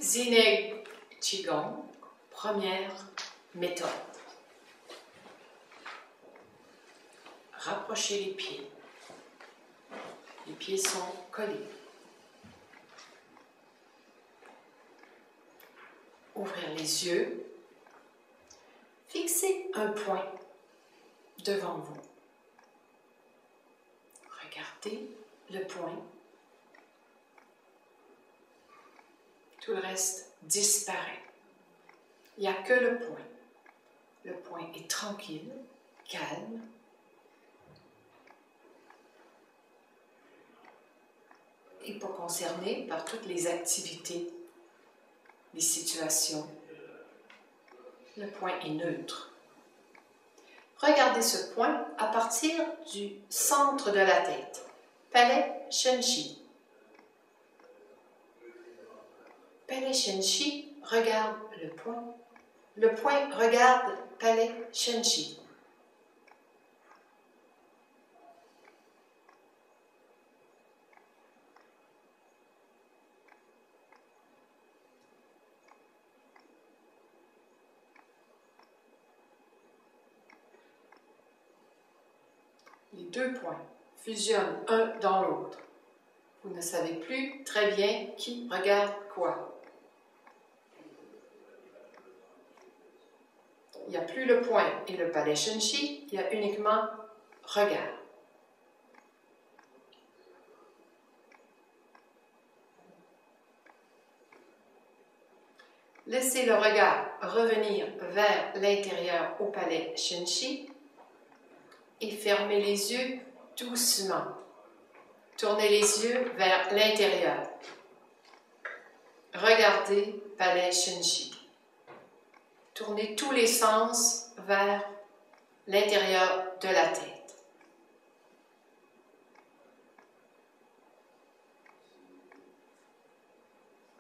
Zineg Qigong, première méthode. Rapprochez les pieds. Les pieds sont collés. Ouvrir les yeux. Fixez un point devant vous. Regardez le point. Tout le reste disparaît. Il n'y a que le point. Le point est tranquille, calme. Et pas concerné par toutes les activités, les situations. Le point est neutre. Regardez ce point à partir du centre de la tête. Palais Shenshi. Palais Shenshi regarde le point. Le point regarde Palais Shenshi. Les deux points fusionnent un dans l'autre. Vous ne savez plus très bien qui regarde quoi. Il n'y a plus le point et le palais Shenshi, il y a uniquement regard. Laissez le regard revenir vers l'intérieur au palais Shenshi et fermez les yeux doucement. Tournez les yeux vers l'intérieur. Regardez palais Shenshi. Tournez tous les sens vers l'intérieur de la tête.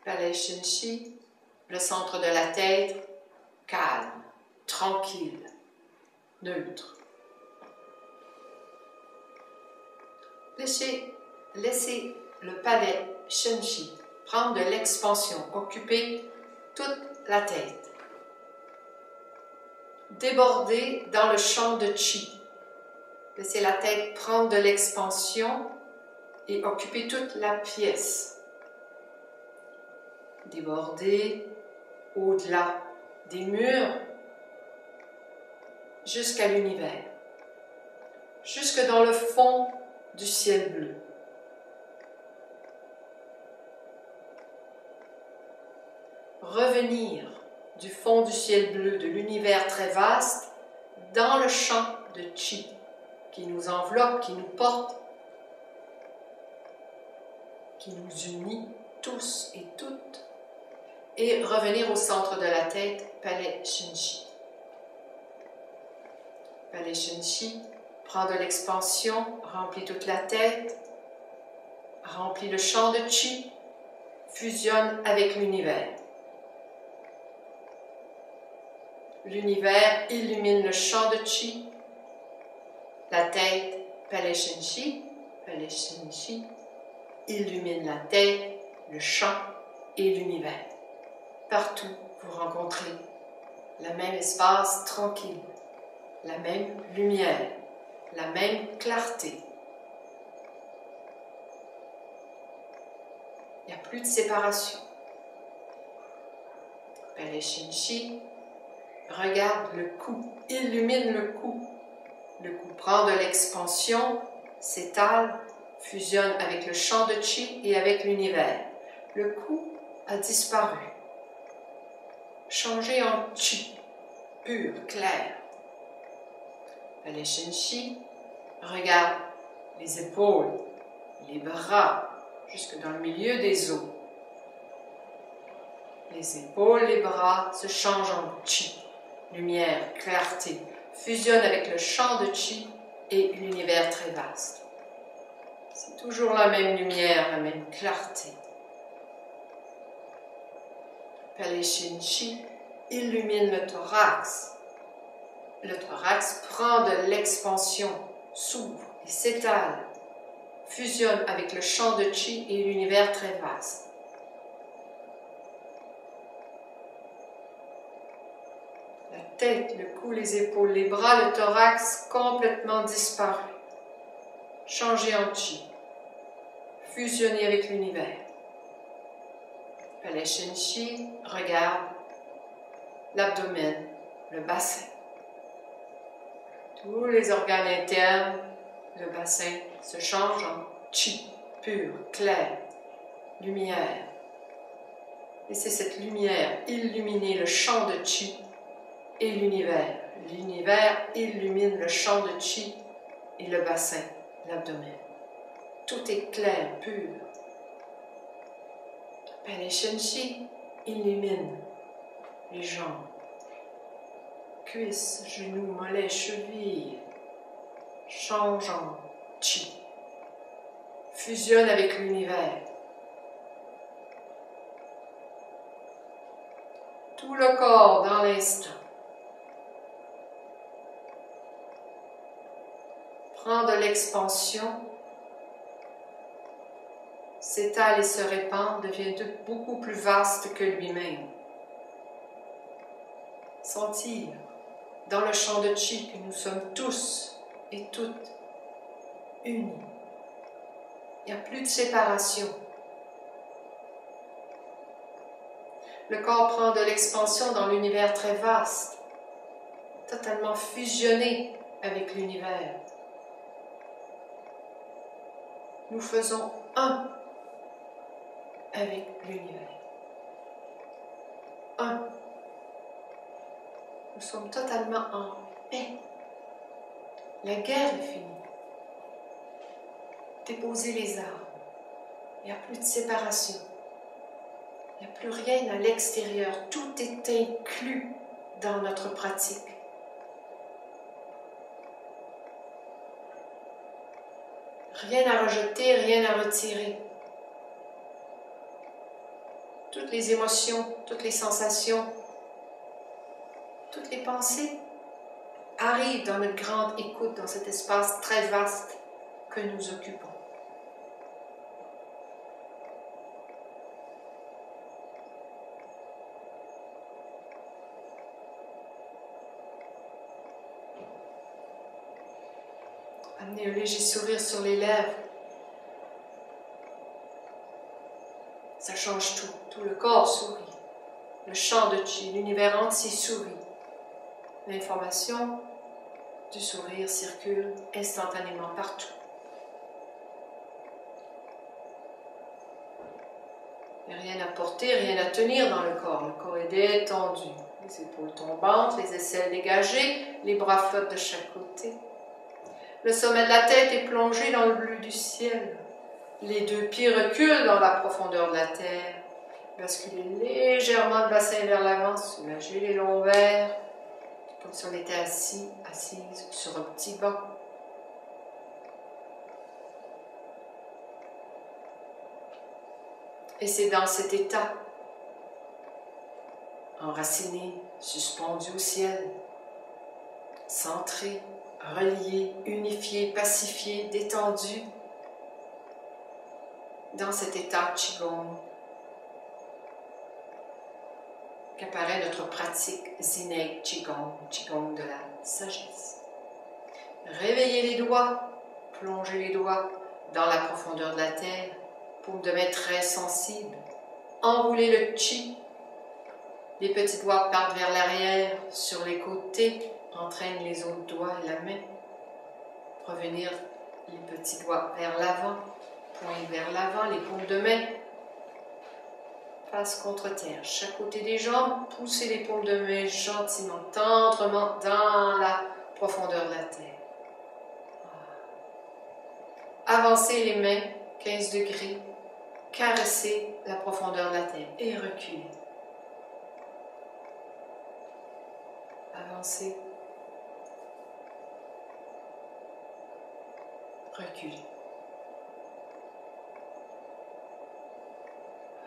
Palais Shenshi, le centre de la tête, calme, tranquille, neutre. Laissez le palais Shenshi prendre de l'expansion, occuper toute la tête. Déborder dans le champ de Qi. Laissez la tête prendre de l'expansion et occuper toute la pièce. Déborder au-delà des murs jusqu'à l'univers, jusque dans le fond du ciel bleu. Revenir du fond du ciel bleu, de l'univers très vaste, dans le champ de Qi, qui nous enveloppe, qui nous porte, qui nous unit tous et toutes, et revenir au centre de la tête, Palais Shenshi. Palais Shenshi prend de l'expansion, remplit toute la tête, remplit le champ de Qi, fusionne avec l'univers. L'univers illumine le champ de Qi, la tête, Palais Shenshi illumine la tête, le champ et l'univers. Partout, vous rencontrez le même espace tranquille, la même lumière, la même clarté. Il n'y a plus de séparation. Palais Shenshi regarde le cou, illumine le cou. Le cou prend de l'expansion, s'étale, fusionne avec le champ de Qi et avec l'univers. Le cou a disparu, changé en Qi, pur, clair. Palais Shenshi regarde les épaules, les bras, jusque dans le milieu des os. Les épaules, les bras se changent en Qi. Lumière, clarté, fusionne avec le champ de Qi et l'univers très vaste. C'est toujours la même lumière, la même clarté. Palais Shenshi illumine le thorax. Le thorax prend de l'expansion, s'ouvre et s'étale, fusionne avec le champ de Qi et l'univers très vaste. tête, le cou, les épaules, les bras, le thorax complètement disparu. Changer en chi. Fusionner avec l'univers. Palais Shenshi, regarde l'abdomen, le bassin. Tous les organes internes, le bassin se change en chi, pur, clair, lumière. Laissez cette lumière illuminer le champ de chi et l'univers. L'univers illumine le champ de chi et le bassin, l'abdomen. Tout est clair, pur. Palais Shenshi illumine les jambes, cuisses, genoux, mollets, chevilles. Change en chi. Fusionne avec l'univers. Tout le corps dans l'instant. Prend de l'expansion, s'étale et se répand, devient beaucoup plus vaste que lui-même. Sentir dans le champ de chi que nous sommes tous et toutes unis. Il n'y a plus de séparation. Le corps prend de l'expansion dans l'univers très vaste, totalement fusionné avec l'univers. Nous faisons un avec l'univers. Un. Nous sommes totalement en paix. La guerre est finie. Déposez les armes. Il n'y a plus de séparation. Il n'y a plus rien à l'extérieur. Tout est inclus dans notre pratique. Rien à rejeter, rien à retirer. Toutes les émotions, toutes les sensations, toutes les pensées arrivent dans notre grande écoute, dans cet espace très vaste que nous occupons. Amenez un léger sourire sur les lèvres. Ça change tout. Tout le corps sourit. Le champ de chi, l'univers entier sourit. L'information du sourire circule instantanément partout. Il n'y a rien à porter, rien à tenir dans le corps. Le corps est détendu. Les épaules tombantes, les aisselles dégagées, les bras flottent de chaque côté. Le sommet de la tête est plongé dans le bleu du ciel. Les deux pieds reculent dans la profondeur de la terre. Basculez légèrement le bassin vers l'avant, soulagez les lombaires, comme si on était assis, assise sur un petit banc. Et c'est dans cet état, enraciné, suspendu au ciel, centré, relié, unifié, pacifié, détendu, dans cet état Qigong, qu'apparaît notre pratique Zineg Qigong, Qigong de la sagesse. Réveillez les doigts, plongez les doigts dans la profondeur de la terre, paume de main très sensible. Enroulez le Qi. Les petits doigts partent vers l'arrière, sur les côtés, entraînent les autres doigts et la main. Revenir les petits doigts vers l'avant, poing vers l'avant, les paumes de main. Face contre terre, chaque côté des jambes, poussez les paumes de main gentiment, tendrement dans la profondeur de la terre. Avancez les mains, 15 degrés, caressez la profondeur de la terre et reculez. Avancez, reculez.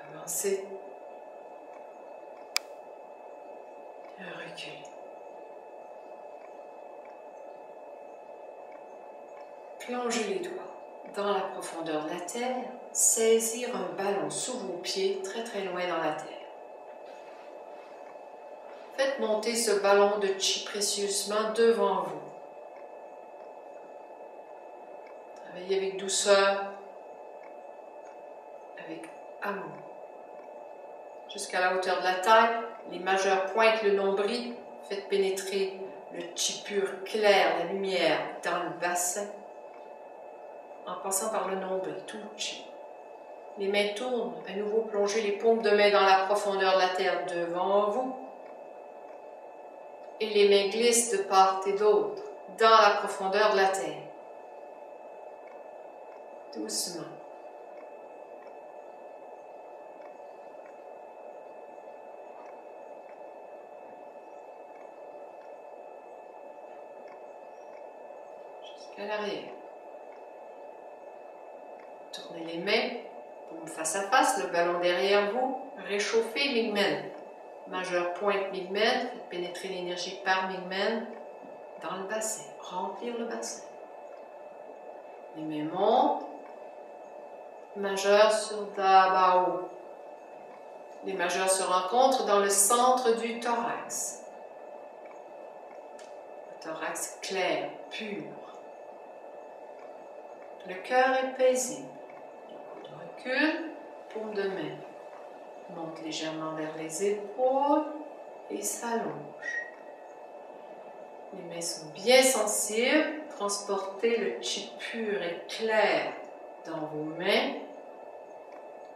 Avancez, reculez. Plongez les doigts dans la profondeur de la terre, saisir un ballon sous vos pieds, très très loin dans la terre. Faites monter ce ballon de chi précieusement devant vous. Travaillez avec douceur, avec amour. Jusqu'à la hauteur de la taille, les majeurs pointent le nombril. Faites pénétrer le chi pur clair, la lumière, dans le bassin, en passant par le nombril, tout le chi. Les mains tournent, à nouveau plongez les paumes de main dans la profondeur de la terre devant vous. Et les mains glissent de part et d'autre, dans la profondeur de la terre. Doucement. Jusqu'à l'arrière. Tournez les mains, paumes face à face, le ballon derrière vous. Réchauffez Mingmen. Majeur pointe Mingmen, faites pénétrer l'énergie par Mingmen dans le bassin, remplir le bassin. Les mains montent, majeur sur Dabao. Les majeurs se rencontrent dans le centre du thorax. Le thorax clair, pur. Le cœur est paisible. Le coude recule, paume de main. Monte légèrement vers les épaules et s'allonge. Les mains sont bien sensibles. Transportez le chi pur et clair dans vos mains.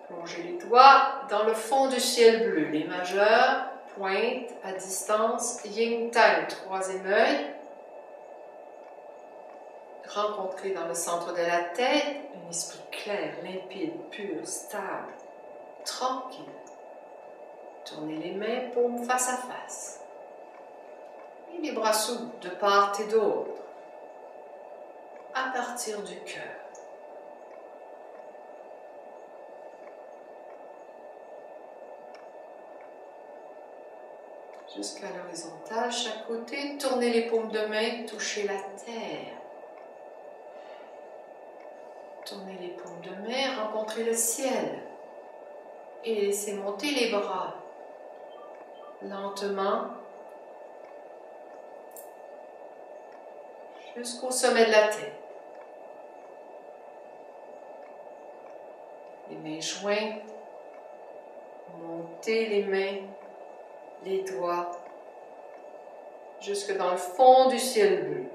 Plongez les doigts dans le fond du ciel bleu. Les majeurs pointent à distance Yin Tang, troisième œil. Rencontrez dans le centre de la tête un esprit clair, limpide, pur, stable, tranquille. Tournez les mains, paumes face à face. Et les bras s'ouvrent de part et d'autre, à partir du cœur. Jusqu'à l'horizontale, chaque côté, tournez les paumes de main, touchez la terre. Tournez les paumes de main, rencontrez le ciel. Et laissez monter les bras. Lentement, jusqu'au sommet de la tête. Les mains jointes, montez les mains, les doigts, jusque dans le fond du ciel bleu.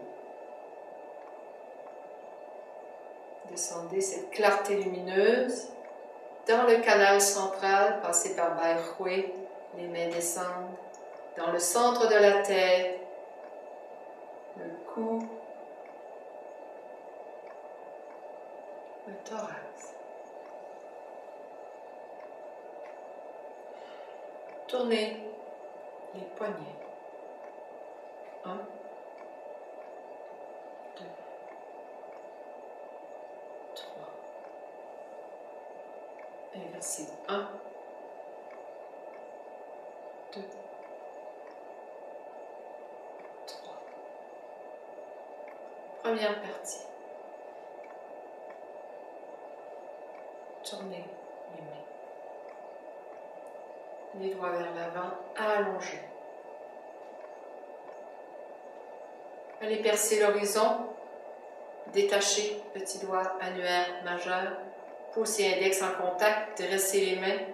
Descendez cette clarté lumineuse dans le canal central, passez par Bai Hui. Les mains descendent dans le centre de la tête, le cou, le thorax. Tournez les poignets. 1, 2, 3. Inversez. 1, 2, 3. Première partie. Tournez les mains. Les doigts vers l'avant, allongés. Allez percer l'horizon. Détachez petit doigt annulaire majeur. Pouce et index en contact. Dressez les mains.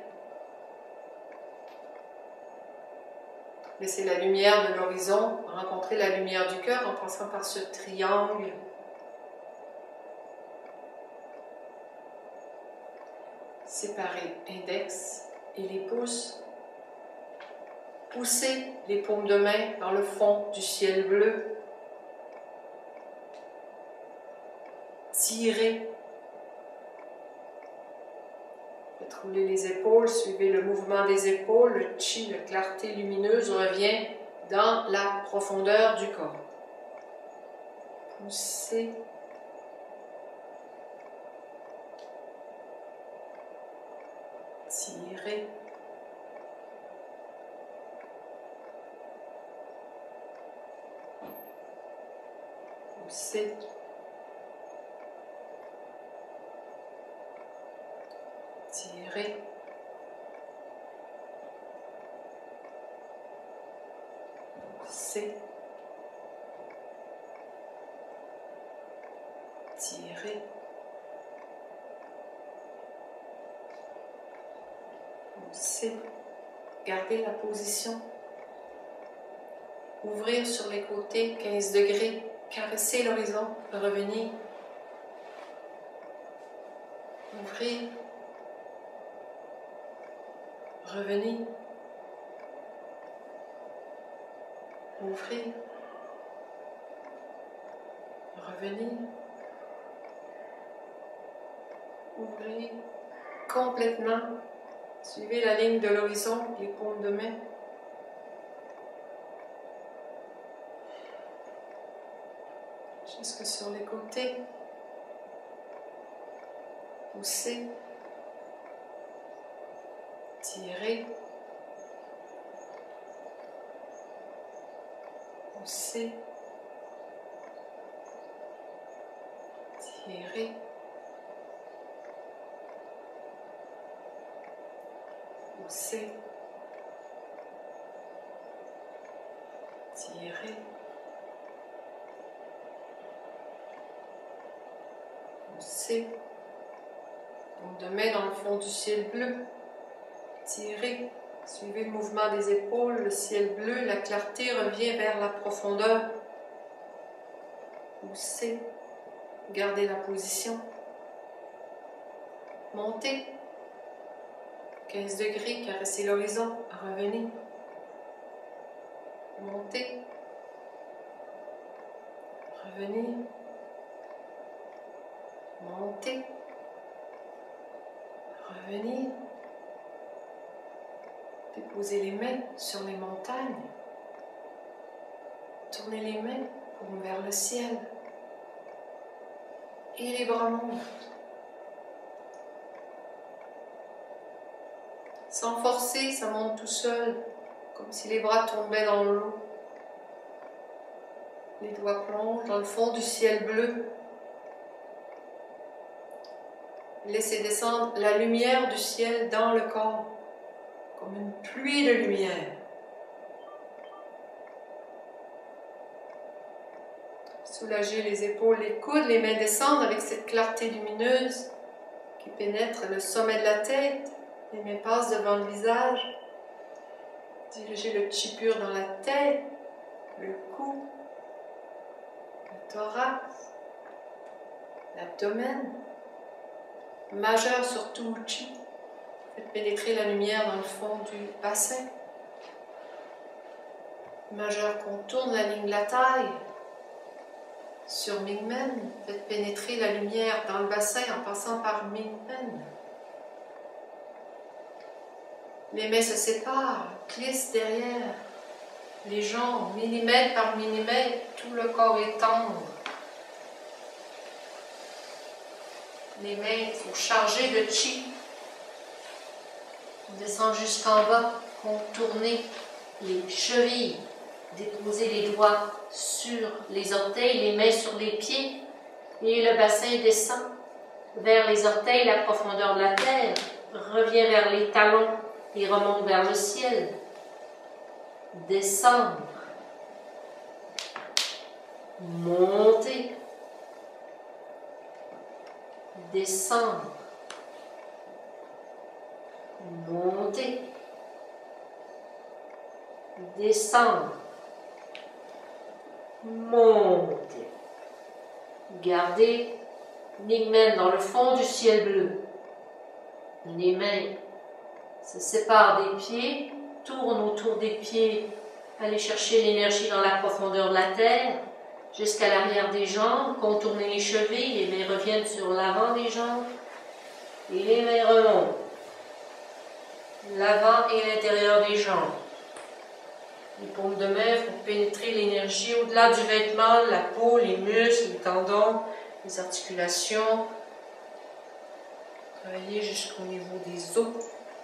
Laissez la lumière de l'horizon rencontrer la lumière du cœur en passant par ce triangle. Séparez index et les pouces. Poussez les paumes de main vers le fond du ciel bleu. Tirez. Faites rouler les épaules, suivez le mouvement des épaules. Le chi, la clarté lumineuse revient dans la profondeur du corps. Poussez. Tirez. Poussez. Tirez. Poussez. Tirez. Poussez. Gardez la position. Ouvrir sur les côtés, 15 degrés. Caresser l'horizon. Revenir. Ouvrir. Revenir. Ouvrir. Revenir. Ouvrir. Complètement. Suivez la ligne de l'horizon, les paumes de main. Jusque sur les côtés. Poussez. Tirez. Poussez. Tirez. Poussez. Tirez. Poussez. Donc de main dans le fond du ciel bleu. Tirez. Suivez le mouvement des épaules, le ciel bleu, la clarté revient vers la profondeur. Poussez. Gardez la position. Montez. 15 degrés, caressez l'horizon. Revenez. Montez. Revenez. Montez. Revenez. Déposez les mains sur les montagnes. Tournez les mains vers le ciel. Et les bras montent. Sans forcer, ça monte tout seul, comme si les bras tombaient dans l'eau. Les doigts plongent dans le fond du ciel bleu. Laissez descendre la lumière du ciel dans le corps, comme une pluie de lumière. Soulagez les épaules, les coudes, les mains descendent avec cette clarté lumineuse qui pénètre le sommet de la tête. Les mains passent devant le visage. Dirigez le chi pur dans la tête, le cou, le thorax, l'abdomen. Majeur sur tout le chi. Faites pénétrer la lumière dans le fond du bassin. Majeur contourne la ligne de la taille. Sur Mingmen, faites pénétrer la lumière dans le bassin en passant par Mingmen. Les mains se séparent, glissent derrière. Les jambes, millimètre par millimètre, tout le corps est tendre. Les mains sont chargées de chi. On descend jusqu'en bas, contournez les chevilles, déposez les doigts sur les orteils, les mains sur les pieds, et le bassin descend vers les orteils, la profondeur de la terre, revient vers les talons et remonte vers le ciel. Descendre, monter, descendre, monter, descendre, monter. Gardez les mains dans le fond du ciel bleu. Les mains se séparent des pieds, tournent autour des pieds, allez chercher l'énergie dans la profondeur de la terre, jusqu'à l'arrière des jambes, contournez les chevilles, les mains reviennent sur l'avant des jambes, et les mains remontent. L'avant et l'intérieur des jambes. Les paumes de main font pénétrer l'énergie au-delà du vêtement, la peau, les muscles, les tendons, les articulations. Travaillez jusqu'au niveau des os,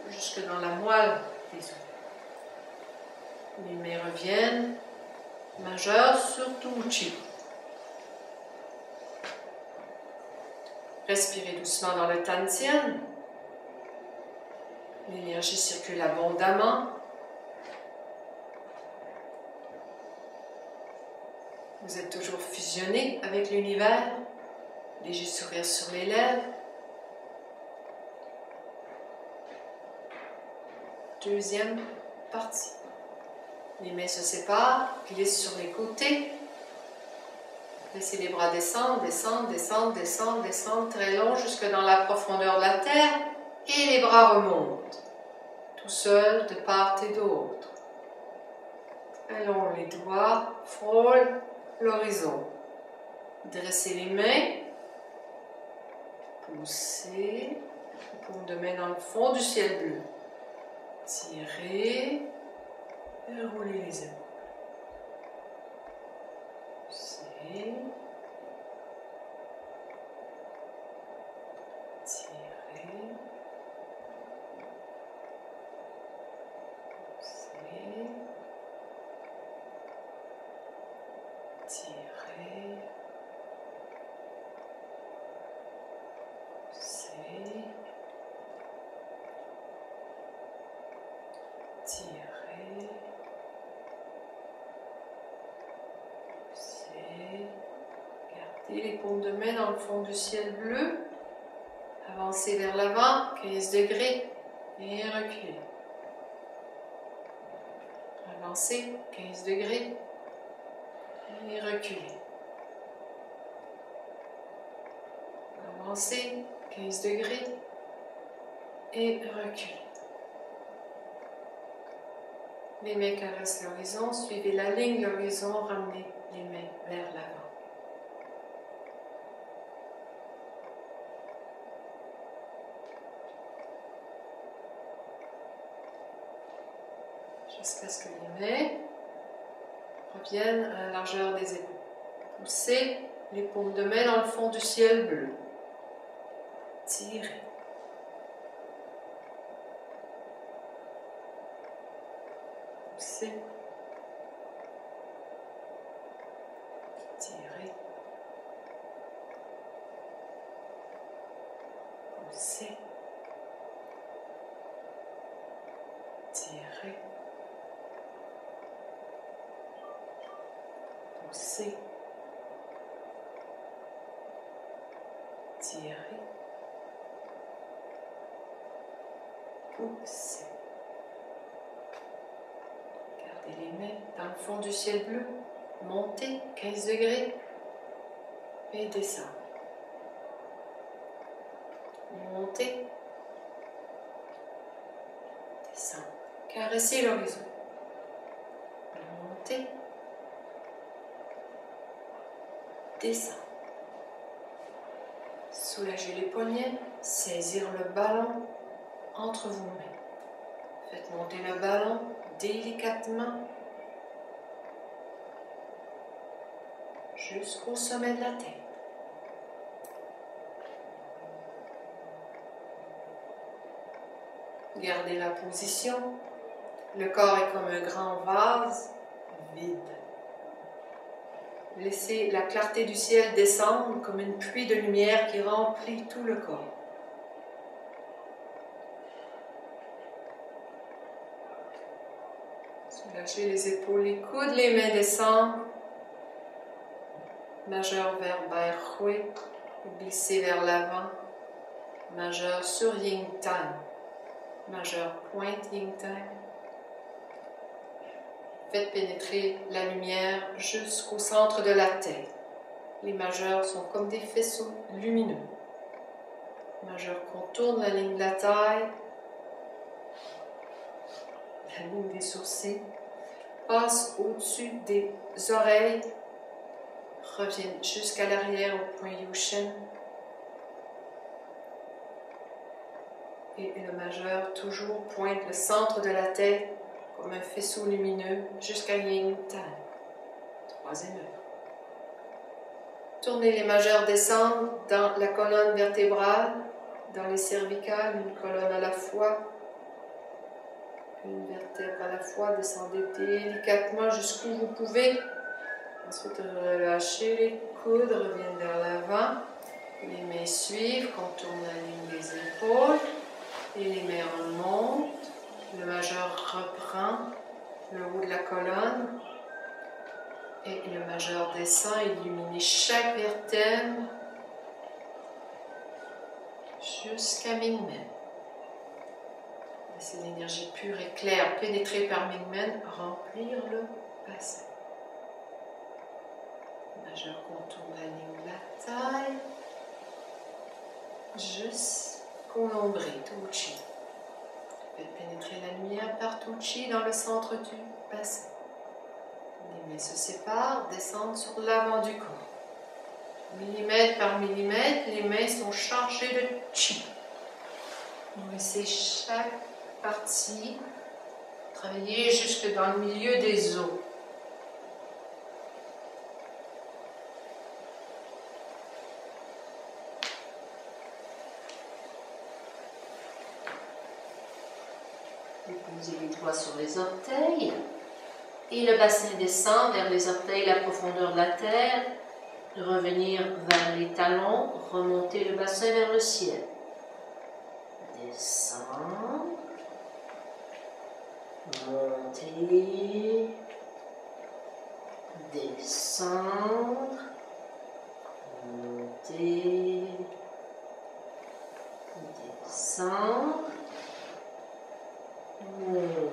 jusque dans la moelle des os. Les mains reviennent, majeur sur tout chi. Respirez doucement dans le Tantien. L'énergie circule abondamment. Vous êtes toujours fusionné avec l'univers. Léger sourire sur les lèvres. Deuxième partie. Les mains se séparent, glissent sur les côtés. Laissez les bras descendre, descendre, descendre, descendre, descendre, très long jusque dans la profondeur de la terre. Et les bras remontent, tout seuls de part et d'autre. Très long, les doigts frôlent l'horizon. Dressez les mains. Poussez. Paume de main dans le fond du ciel bleu. Tirez. Et roulez les épaules. Poussez. Tirez. Poussez. Tirez. Poussez. Tirez. Poussez. Gardez les paumes de main dans le fond du ciel bleu. Avancez vers l'avant, 15 degrés, et reculez. Avancez, 15 degrés, et reculez. Avancez, 15 degrés, et reculez. Les mains caressent l'horizon, suivez la ligne de l'horizon, ramenez les mains vers l'avant. Jusqu'à ce que les mains reviennent à la largeur des épaules. Poussez les paumes de main dans le fond du ciel bleu. Tirez. Poussez. Tirez. Poussez. Tirez. Poussez. Tirez. Poussez. Gardez les mains dans le fond du ciel bleu. Montez 15 degrés et descendez. Montez. Descendez. Caressez l'horizon. Montez. Descendez. Soulagez les poignets, saisir le ballon entre vos mains. Faites monter le ballon délicatement jusqu'au sommet de la tête. Gardez la position. Le corps est comme un grand vase vide. Laissez la clarté du ciel descendre comme une pluie de lumière qui remplit tout le corps. Soulagez les épaules, les coudes, les mains descendent. Majeur vers Baihui, glissez vers l'avant. Majeur sur Yin Tang. Majeur pointe Yin Tang. Faites pénétrer la lumière jusqu'au centre de la tête. Les majeurs sont comme des faisceaux lumineux. Majeur contourne la ligne de la taille, la ligne des sourcils, passe au-dessus des oreilles, reviennent jusqu'à l'arrière au point Yushen. Et le majeur toujours pointe le centre de la tête comme un faisceau lumineux jusqu'à Yin Tang. Troisième œil. Tournez les majeurs descendent dans la colonne vertébrale, dans les cervicales, une colonne à la fois, une vertèbre à la fois. Descendez délicatement jusqu'où vous pouvez. Ensuite, relâchez les coudes, reviennent vers l'avant. Les mains suivent, contournent la ligne des épaules. Et les mains remontent. Le majeur reprend le haut de la colonne. Et le majeur descend, illuminez chaque vertèbre jusqu'à Mingmen. Laissez l'énergie pure et claire pénétrer par Mingmen, remplir le bassin. Le majeur contourne la ligne de la taille jusqu'au nombril, Tuchi. Faites pénétrer la lumière par Tuchi dans le centre du bassin. Les mains se séparent, descendent sur l'avant du corps. Millimètre par millimètre, les mains sont chargées de chi. Laissez chaque partie travailler jusque dans le milieu des os. Déposez les doigts sur les orteils et le bassin descend vers les orteils, la profondeur de la terre. Revenir vers les talons, remonter le bassin vers le ciel. Descendre, monter, descendre, monter, descendre, monter.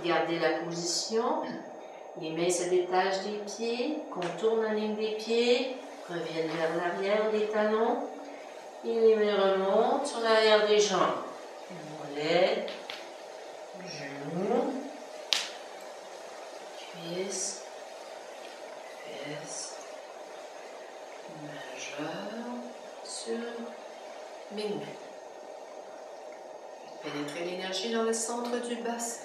Gardez la position. Les mains se détachent des pieds, contournent la ligne des pieds, reviennent vers l'arrière des talons et les mains remontent sur l'arrière des jambes. Mollet, genoux, cuisses, fesses, majeur sur Mingmen. Pénétrez l'énergie dans le centre du bassin.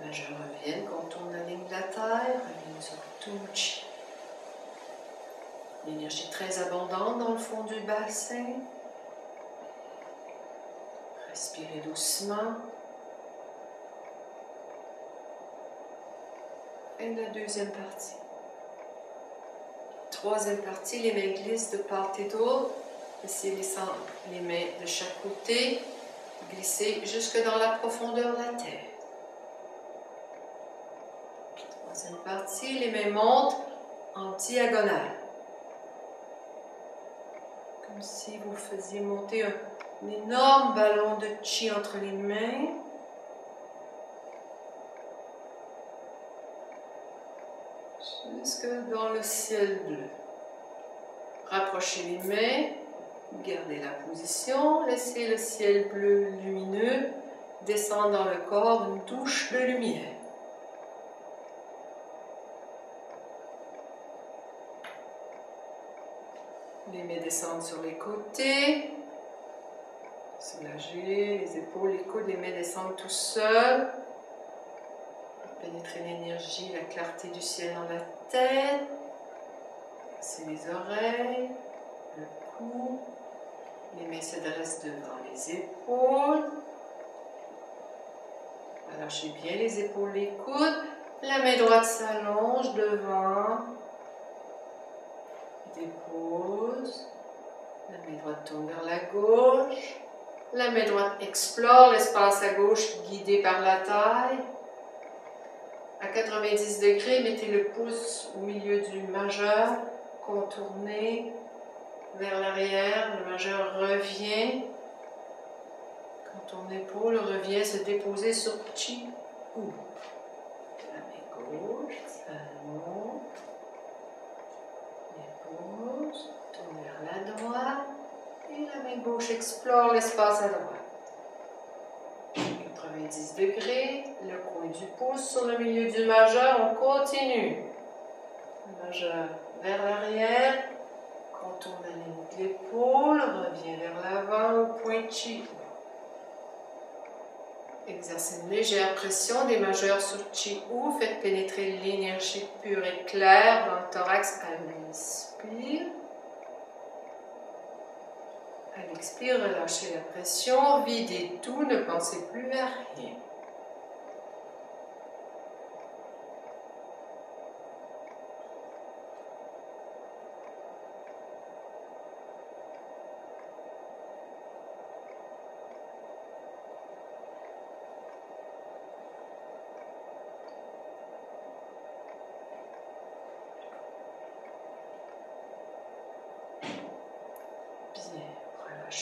Majeur reviennent, contourne la ligne de la taille, reviennent sur Tuchi. L'énergie très abondante dans le fond du bassin. Respirez doucement. Et la deuxième partie. Troisième partie, les mains glissent de part et d'autre. Laissez les mains de chaque côté glisser jusque dans la profondeur de la terre. Troisième partie, les mains montent en diagonale. Comme si vous faisiez monter un énorme ballon de chi entre les mains. Jusque dans le ciel bleu. Rapprochez les mains, gardez la position, laissez le ciel bleu lumineux descendre dans le corps, une douche de lumière. Les mains descendent sur les côtés, soulagez les épaules, les coudes, les mains descendent tout seuls. Pénétrez l'énergie, la clarté du ciel dans la tête. C'est les oreilles, le cou. Les mains se dressent devant les épaules. Relâchez bien les épaules, les coudes. La main droite s'allonge devant. Dépose. La main droite tourne vers la gauche. La main droite explore l'espace à gauche guidé par la taille. À 90 degrés, mettez le pouce au milieu du majeur. Contournez vers l'arrière. Le majeur revient. Contourne l'épaule, revient se déposer sur Chi U. La main gauche, salon. Dépose, tourne vers la droite. Et la main gauche explore l'espace à droite. 90 degrés, le coin du pouce sur le milieu du majeur, on continue. Le majeur vers l'arrière, contourne la ligne de l'épaule, revient vers l'avant au point de Chi. Exercez une légère pression des majeurs sur Chi U, faites pénétrer l'énergie pure et claire dans le thorax à l'inspire. À l'expire, relâchez la pression, videz tout, ne pensez plus à rien.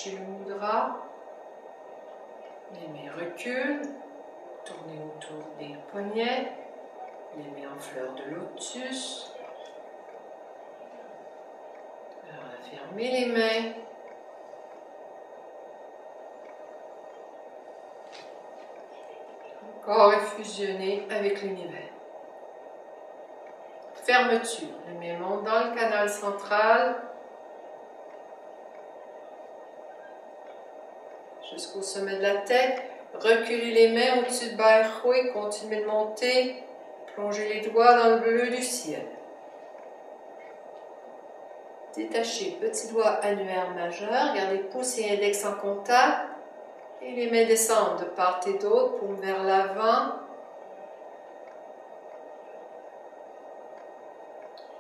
Détachez le mudra. Les mains reculent. Tournez autour des poignets. Les mains en fleur de lotus. Fermez les mains. Corps est fusionné avec l'univers. Fermeture. Les mains montent dans le canal central. Jusqu'au sommet de la tête. Reculez les mains au-dessus de Baïroué. Continuez de monter. Plongez les doigts dans le bleu du ciel. Détachez petit doigt annulaire majeur. Gardez pouce et index en contact. Et les mains descendent de part et d'autre, paume vers l'avant.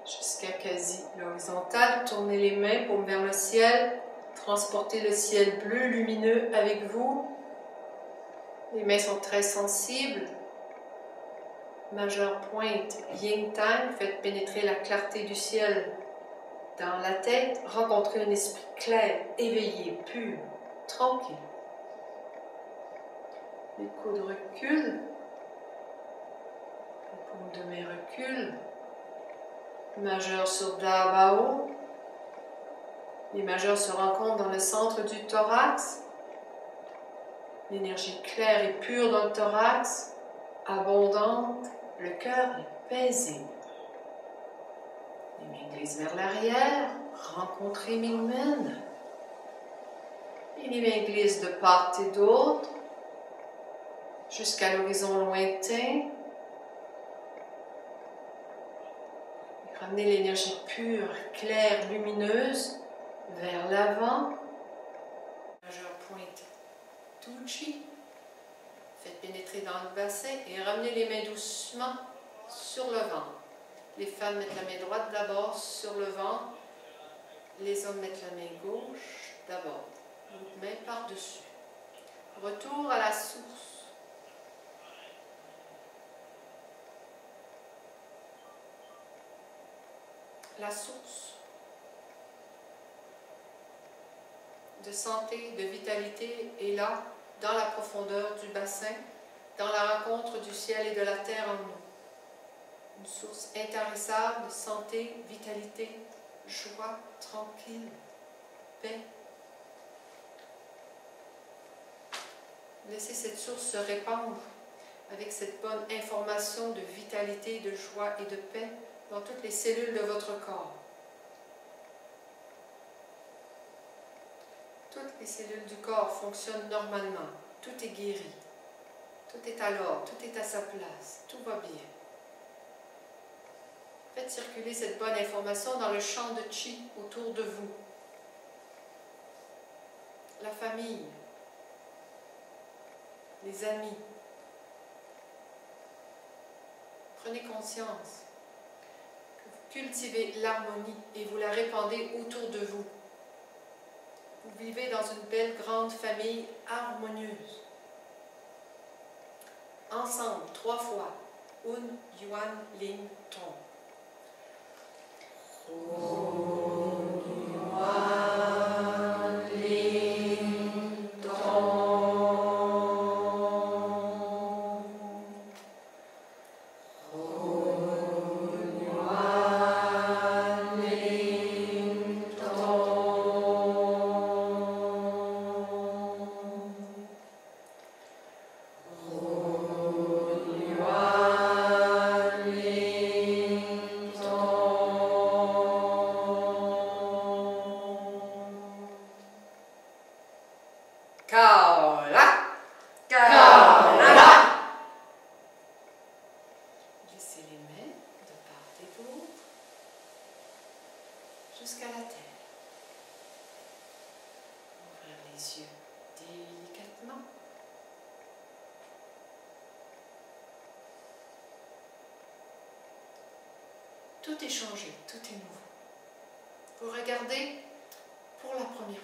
Jusqu'à quasi l'horizontale. Tournez les mains, paume vers le ciel. Transportez le ciel bleu lumineux avec vous. Les mains sont très sensibles. Majeur pointe, yin tang. Faites pénétrer la clarté du ciel dans la tête. Rencontrez un esprit clair, éveillé, pur, tranquille. Les coudes reculent. Les paumes de main reculent. Majeur sur Dabao. Les majeurs se rencontrent dans le centre du thorax. L'énergie claire et pure dans le thorax, abondante, le cœur est paisible. Les mains glissent vers l'arrière, rencontrez Mingmen. Et les mains glissent de part et d'autre, jusqu'à l'horizon lointain. Ramenez l'énergie pure, claire, lumineuse vers l'avant. Majeur pointe Tuchi. Faites pénétrer dans le bassin et ramenez les mains doucement sur le ventre. Les femmes mettent la main droite d'abord sur le ventre. Les hommes mettent la main gauche d'abord. L'autre main par-dessus. Retour à la source. La source de santé, de vitalité est là, dans la profondeur du bassin, dans la rencontre du ciel et de la terre en nous. Une source intarissable de santé, vitalité, joie, tranquille, paix. Laissez cette source se répandre avec cette bonne information de vitalité, de joie et de paix dans toutes les cellules de votre corps. Toutes les cellules du corps fonctionnent normalement. Tout est guéri. Tout est à l'ordre. Tout est à sa place. Tout va bien. Faites circuler cette bonne information dans le champ de chi autour de vous. La famille. Les amis. Prenez conscience. Cultivez l'harmonie et vous la répandez autour de vous. Vous vivez dans une belle grande famille harmonieuse. Ensemble, 3 fois. Un, Yuan, Ling, Tong. Glissez les mains de part et d'autre jusqu'à la terre. Ouvrir les yeux délicatement. Tout est changé, tout est nouveau. Vous regardez pour la première fois.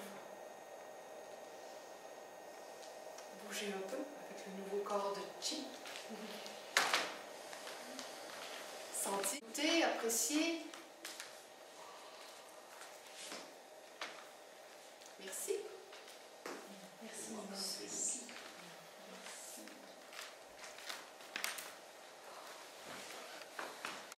Bougez un peu avec le nouveau corps de Chi. Sentez, appréciez. Merci. 6,